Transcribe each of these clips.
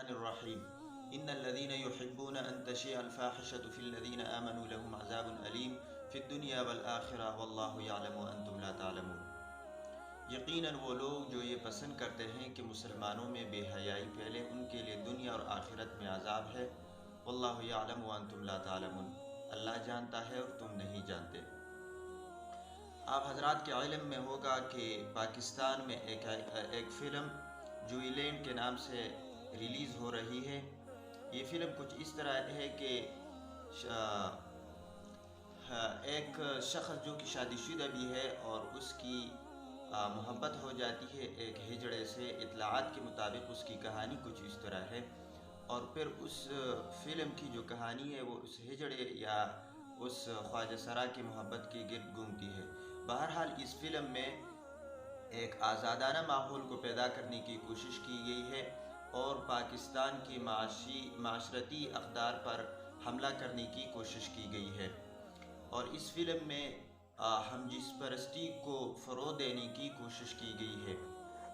الرحیم ان الذين يحبون ان تشيع الفاحشة في الذين آمنوا لهم عذاب أليم في الدنيا والآخرة والله يعلم وانتم لا تعلمون۔ یقیناً وہ لوگ جو یہ پسند کرتے ہیں کہ مسلمانوں میں بے حیائی پھیلے، ان کے لیے دنیا اور آخرت میں عذاب ہے۔ واللہ یعلم وانتم لا تعلمون، اللہ جانتا ہے اور تم نہیں جانتے۔ آپ حضرات کے علم میں ہوگا کہ پاکستان میں ایک فلم جوئی لینڈ کے نام سے ریلیز ہو رہی ہے۔ یہ فلم کچھ اس طرح ہے کہ ایک شخص جو کہ شادی شدہ بھی ہے اور اس کی محبت ہو جاتی ہے ایک ہجڑے سے، اطلاعات کے مطابق اس کی کہانی کچھ اس طرح ہے، اور پھر اس فلم کی جو کہانی ہے وہ اس ہجڑے یا اس خواجہ سرا کی محبت کے گرد گھومتی ہے۔ بہرحال اس فلم میں ایک آزادانہ ماحول کو پیدا کرنے کی کوشش کی گئی ہے اور پاکستان کی معاشرتی اقدار پر حملہ کرنے کی کوشش کی گئی ہے، اور اس فلم میں ہم جنس پرستی کو فروغ دینے کی کوشش کی گئی ہے۔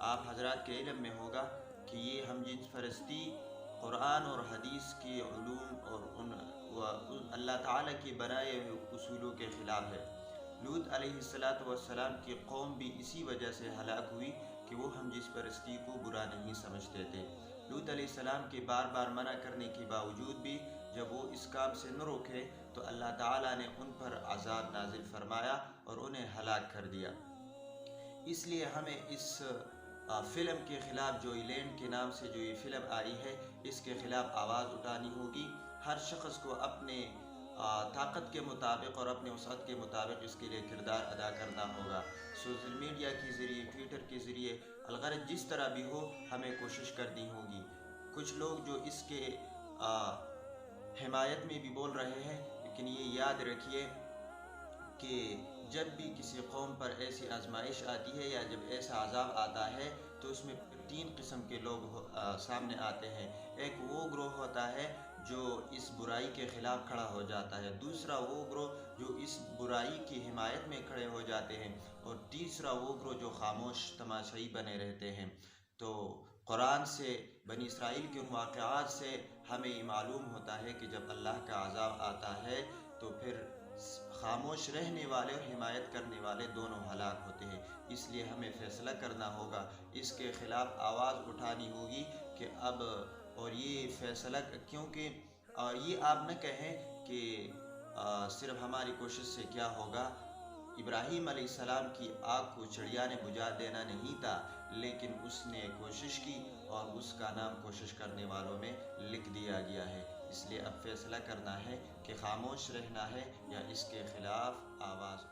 آپ حضرات کے علم میں ہوگا کہ یہ ہم جنس پرستی قرآن اور حدیث کے علوم اور اللہ تعالیٰ کے بنائے ہوئے اصولوں کے خلاف ہے۔ لوط علیہ السلام کی قوم بھی اسی وجہ سے ہلاک ہوئی کہ وہ ہم جنس پرستی کو برا نہیں سمجھتے تھے۔ لوط علیہ السلام کے بار بار منع کرنے کے باوجود بھی جب وہ اس کام سے نہ روکے تو اللہ تعالیٰ نے ان پر عذاب نازل فرمایا اور انہیں ہلاک کر دیا۔ اس لیے ہمیں اس فلم کے خلاف جوئی لینڈ کے نام سے جو یہ فلم آئی ہے اس کے خلاف آواز اٹھانی ہوگی۔ ہر شخص کو اپنے طاقت کے مطابق اور اپنے وسعت کے مطابق اس کے لیے کردار ادا کرنا ہوگا۔ سوشل میڈیا کے ذریعے، ٹویٹر کے ذریعے، الغرض جس طرح بھی ہو ہمیں کوشش کرنی ہوگی۔ کچھ لوگ جو اس کے حمایت میں بھی بول رہے ہیں، لیکن یہ یاد رکھیے کہ جب بھی کسی قوم پر ایسی آزمائش آتی ہے یا جب ایسا عذاب آتا ہے تو اس میں تین قسم کے لوگ سامنے آتے ہیں۔ ایک وہ گروہ ہوتا ہے جو اس برائی کے خلاف کھڑا ہو جاتا ہے، دوسرا وہ گروہ جو اس برائی کی حمایت میں کھڑے ہو جاتے ہیں، اور تیسرا وہ گروہ جو خاموش تماشائی بنے رہتے ہیں۔ تو قرآن سے، بنی اسرائیل کے ان واقعات سے ہمیں یہ معلوم ہوتا ہے کہ جب اللہ کا عذاب آتا ہے تو پھر خاموش رہنے والے اور حمایت کرنے والے دونوں ہلاک ہوتے ہیں۔ اس لیے ہمیں فیصلہ کرنا ہوگا، اس کے خلاف آواز اٹھانی ہوگی کہ اب، اور یہ فیصلہ کیونکہ یہ آپ نہ کہیں کہ صرف ہماری کوشش سے کیا ہوگا۔ ابراہیم علیہ السلام کی آگ کو چڑیا نے بجھا دینا نہیں تھا، لیکن اس نے کوشش کی اور اس کا نام کوشش کرنے والوں میں لکھ دیا گیا ہے۔ اس لیے اب فیصلہ کرنا ہے کہ خاموش رہنا ہے یا اس کے خلاف آواز